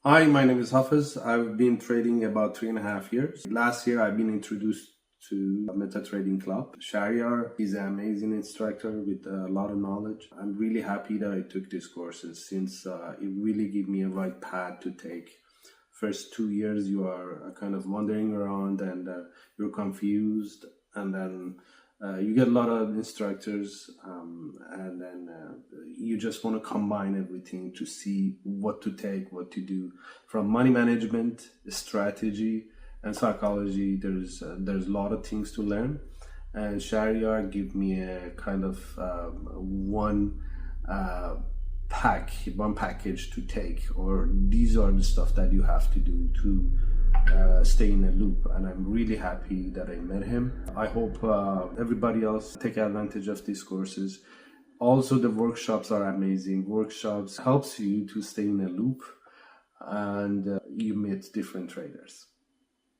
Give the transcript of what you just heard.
Hi, my name is Hafez. I've been trading about 3.5 years. Last year, I've been introduced to Meta Trading Club. Shahryar is an amazing instructor with a lot of knowledge. I'm really happy that I took these courses since it really gave me a right path to take. First 2 years, you are kind of wandering around and you're confused, and then you get a lot of instructors, and then you just want to combine everything to see what to take, what to do. From money management, strategy, and psychology, there's a lot of things to learn. And Shahryar give me a kind of one package to take, or these are the stuff that you have to do to stay in a loop. And I'm really happy that I met him. I hope everybody else take advantage of these courses. Also, the workshops are amazing. Workshops helps you to stay in a loop, and you meet different traders.